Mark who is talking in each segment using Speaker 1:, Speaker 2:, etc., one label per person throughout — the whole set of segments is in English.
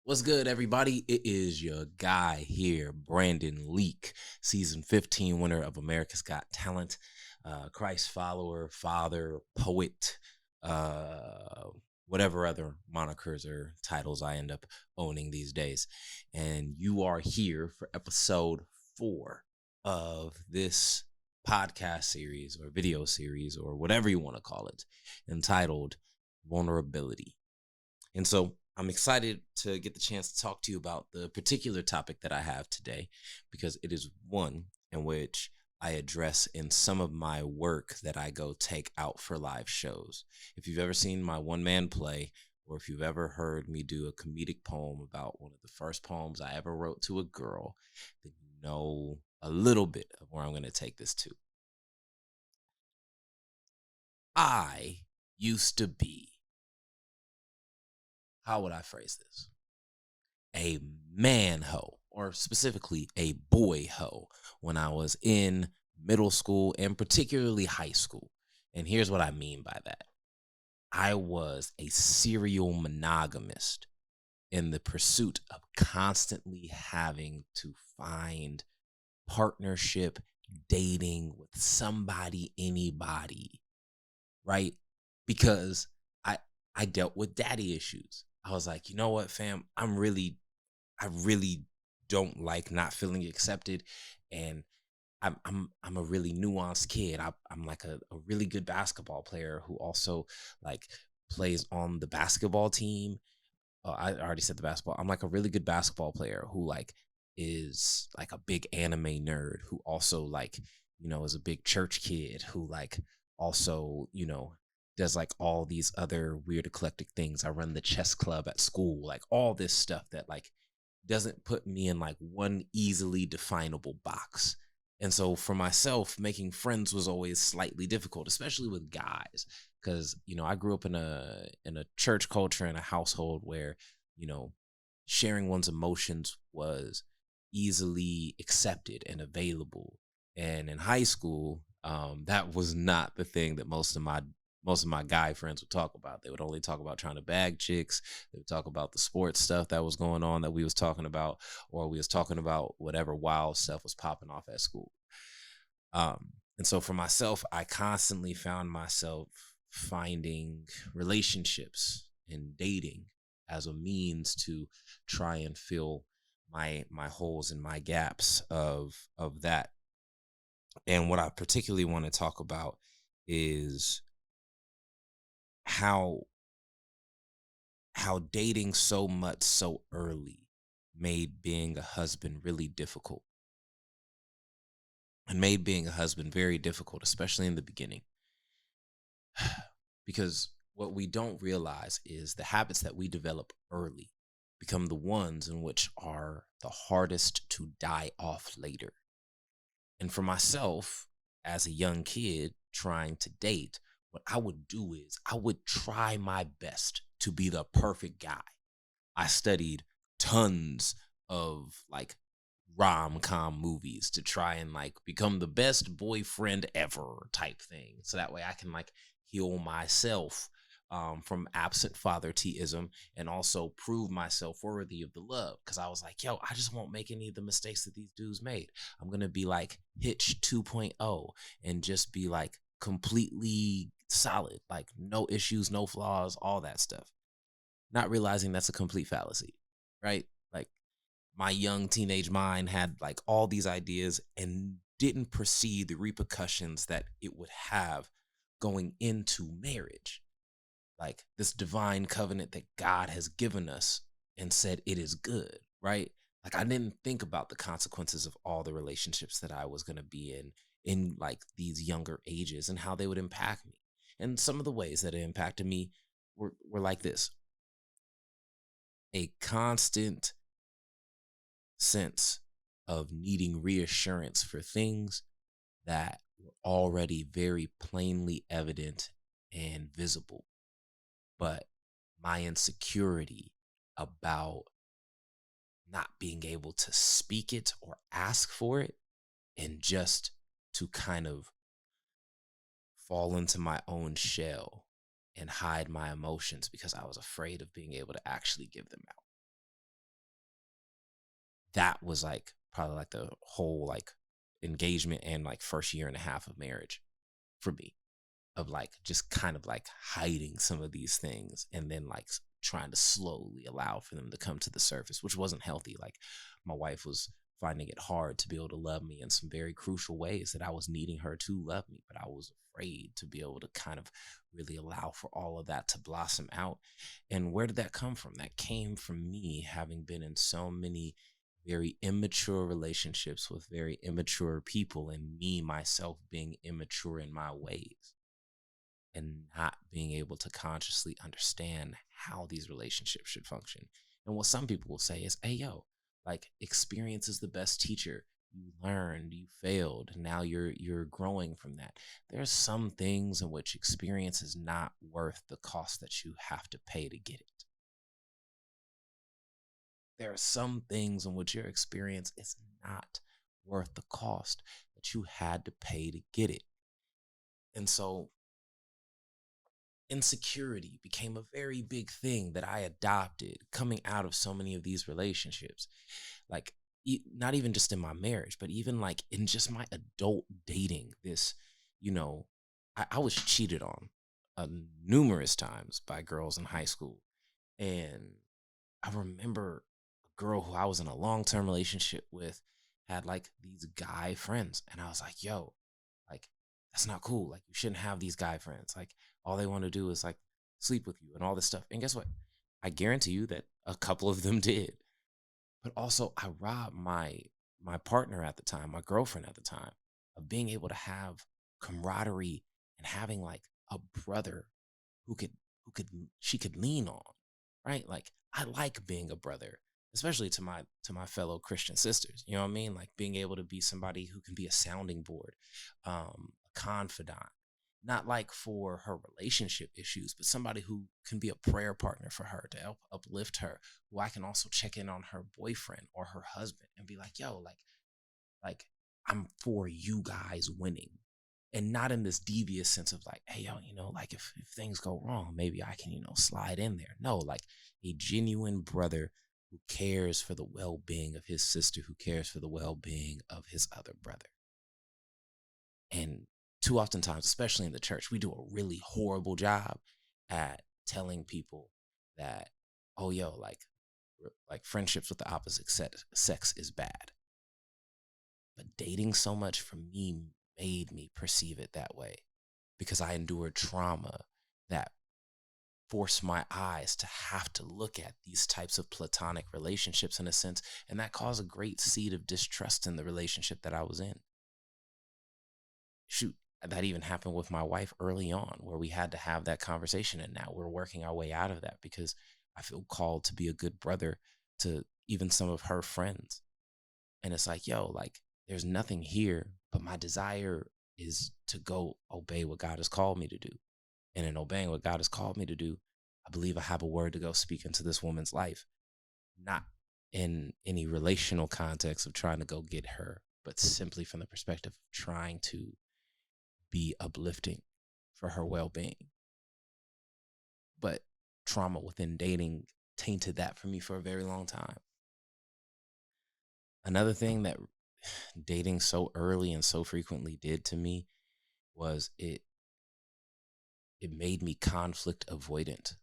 Speaker 1: What's good, everybody? It is your guy here, Brandon Leake, season 15 winner of America's Got Talent, Christ follower, father, poet, uh, whatever other monikers or titles I end up owning these days. And you are here for episode 4 of this podcast series or video series or whatever you want to call it, entitled Vulnerability. And so I'm excited to get the chance to talk to you about the particular topic that I have today, because it is one in which I address in some of my work that I go take out for live shows. If you've ever seen my one-man play, or if you've ever heard me do a comedic poem about one of the first poems I ever wrote to a girl, then you know a little bit of where I'm going to take this to. I used to be, how would I phrase this? A man hoe, or specifically a boy hoe, when I was in middle school and particularly high school. And here's what I mean by that. I was a serial monogamist in the pursuit of constantly having to find partnership, dating with somebody, anybody, right? Because I dealt with daddy issues. I was like, you know what, fam? I really don't like not feeling accepted, and I'm a really nuanced kid. I'm like a really good basketball player who also like plays on the basketball team. I already said the basketball. I'm like a really good basketball player who like is like a big anime nerd who also like, is a big church kid who like also, does like all these other weird eclectic things. I run the chess club at school, like all this stuff that like doesn't put me in like one easily definable box. And so for myself, making friends was always slightly difficult, especially with guys, because I grew up in a church culture, in a household where you know sharing one's emotions was easily accepted and available. And in high school, that was not the thing that most of my guy friends would talk about. They would only talk about trying to bag chicks. They would talk about the sports stuff that was going on that we was talking about, or we was talking about whatever wild stuff was popping off at school. And so for myself, I constantly found myself finding relationships and dating as a means to try and fill my holes and my gaps of that. And what I particularly want to talk about is how how dating so much so early made being a husband really difficult, and made being a husband very difficult, especially in the beginning. Because what we don't realize is the habits that we develop early become the ones in which are the hardest to die off later. And for myself, as a young kid trying to date, what I would do is I would try my best to be the perfect guy. I studied tons of like rom-com movies to try and like become the best boyfriend ever type thing. So that way I can like heal myself from absent father teism, and also prove myself worthy of the love. Cause I was like, yo, I just won't make any of the mistakes that these dudes made. I'm gonna be like Hitch 2.0 and just be like completely solid, like no issues, no flaws, all that stuff. Not realizing that's a complete fallacy, right? Like my young teenage mind had like all these ideas and didn't perceive the repercussions that it would have going into marriage, like this divine covenant that God has given us and said it is good, right? Like I didn't think about the consequences of all the relationships that I was going to be in like these younger ages, and how they would impact me. And some of the ways that it impacted me were like this: a constant sense of needing reassurance for things that were already very plainly evident and visible, but my insecurity about not being able to speak it or ask for it, and just to kind of fall into my own shell and hide my emotions because I was afraid of being able to actually give them out. that was like probably like the whole like engagement and like first year and a half of marriage for me, of like just kind of like hiding some of these things and then like trying to slowly allow for them to come to the surface, which wasn't healthy. Like my wife was finding it hard to be able to love me in some very crucial ways that I was needing her to love me, but I was afraid to be able to kind of really allow for all of that to blossom out. And where did that come from? That came from me having been in so many very immature relationships with very immature people, and me myself being immature in my ways and not being able to consciously understand how these relationships should function. And what some people will say is, hey, yo, like experience is the best teacher. You learned, you failed, and now you're growing from that. There's some things in which experience is not worth the cost that you have to pay to get it. There are some things in which your experience is not worth the cost that you had to pay to get it. And so insecurity became a very big thing that I adopted coming out of so many of these relationships. Like, not even just in my marriage, but even like in just my adult dating. This, you know, I was cheated on numerous times by girls in high school. And I remember a girl who I was in a long-term relationship with had like these guy friends. And I was like, yo, like, that's not cool. Like, you shouldn't have these guy friends. Like, all they want to do is like sleep with you and all this stuff. And guess what? I guarantee you that a couple of them did. But also I robbed my partner at the time, my girlfriend at the time, of being able to have camaraderie and having like a brother who could she could lean on, right? Like I like being a brother, especially to my fellow Christian sisters. You know what I mean? Like being able to be somebody who can be a sounding board, a confidant, not like for her relationship issues, but somebody who can be a prayer partner for her to help uplift her, who I can also check in on her boyfriend or her husband and be like, yo, like I'm for you guys winning. And not in this devious sense of like, hey, yo, like if things go wrong, maybe I can, slide in there. No, like a genuine brother who cares for the well-being of his sister, who cares for the well-being of his other brother. And too oftentimes, especially in the church, we do a really horrible job at telling people that, oh, yo, like friendships with the opposite sex is bad. But dating so much for me made me perceive it that way, because I endured trauma that forced my eyes to have to look at these types of platonic relationships in a sense, and that caused a great seed of distrust in the relationship that I was in. Shoot, that even happened with my wife early on, where we had to have that conversation, and now we're working our way out of that because I feel called to be a good brother to even some of her friends. And it's like, yo, like there's nothing here, but my desire is to go obey what God has called me to do. And in obeying what God has called me to do, I believe I have a word to go speak into this woman's life, not in any relational context of trying to go get her, but simply from the perspective of trying to be uplifting for her well-being. But trauma within dating tainted that for me for a very long time. Another thing that dating so early and so frequently did to me was it made me conflict avoidant.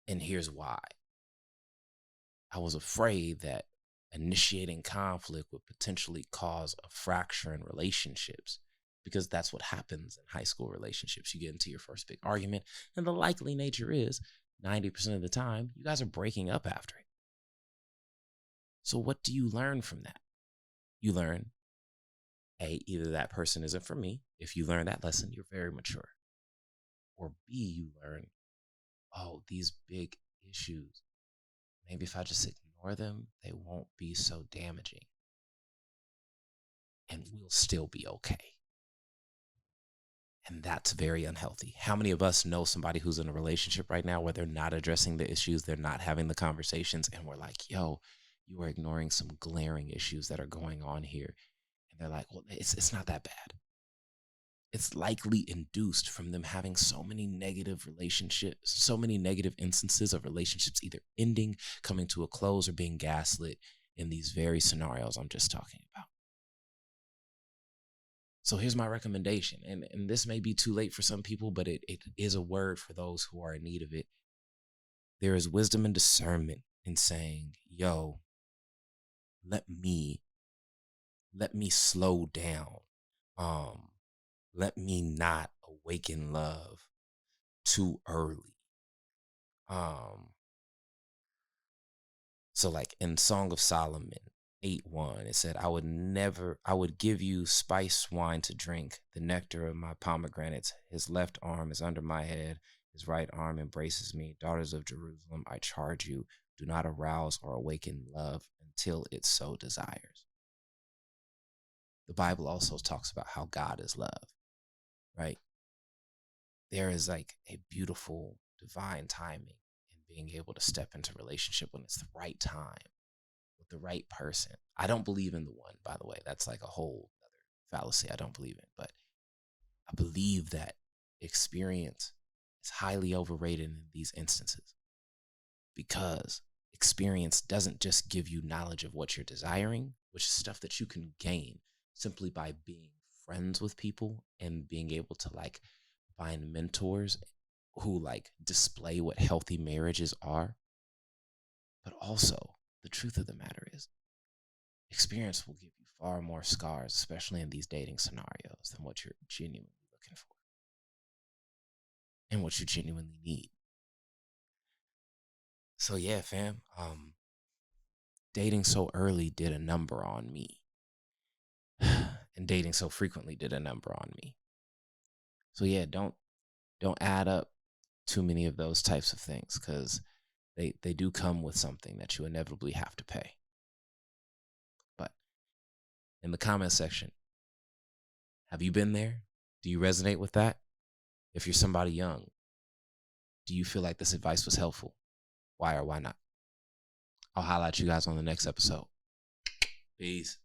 Speaker 1: And here's why. I was afraid that initiating conflict would potentially cause a fracture in relationships, because that's what happens in high school relationships. You get into your first big argument, and the likely nature is 90% of the time, you guys are breaking up after it. So what do you learn from that? You learn, A, either that person isn't for me. If you learn that lesson, you're very mature. Or B, you learn, oh, these big issues, maybe if I just ignore them, they won't be so damaging. And we'll still be okay. And that's very unhealthy. How many of us know somebody who's in a relationship right now where they're not addressing the issues, they're not having the conversations, and we're like, yo, you are ignoring some glaring issues that are going on here. And they're like, well, it's not that bad. it's likely induced from them having so many negative relationships, so many negative instances of relationships either ending, coming to a close, or being gaslit in these very scenarios I'm just talking about. So here's my recommendation, and this may be too late for some people, but it is a word for those who are in need of it. There is wisdom and discernment in saying, yo, let me slow down. Let me not awaken love too early. So like in Song of Solomon 8:1, it said, I would give you spiced wine to drink, the nectar of my pomegranates. His left arm is under my head, his right arm embraces me. Daughters of Jerusalem, I charge you, do not arouse or awaken love until it so desires. The Bible also talks about how God is love, right? There is like a beautiful divine timing in being able to step into relationship when it's the right time with the right person. I don't believe in the one, by the way. That's like a whole other fallacy I don't believe in. But I believe that experience is highly overrated in these instances, because experience doesn't just give you knowledge of what you're desiring, which is stuff that you can gain simply by being friends with people and being able to like find mentors who like display what healthy marriages are. But also, the truth of the matter is, experience will give you far more scars, especially in these dating scenarios, than what you're genuinely looking for and what you genuinely need. So yeah, fam, dating so early did a number on me. And dating so frequently did a number on me. So yeah, don't add up too many of those types of things, because they do come with something that you inevitably have to pay. But in the comment section, have you been there? Do you resonate with that? If you're somebody young, do you feel like this advice was helpful? Why or why not? I'll highlight you guys on the next episode. Peace.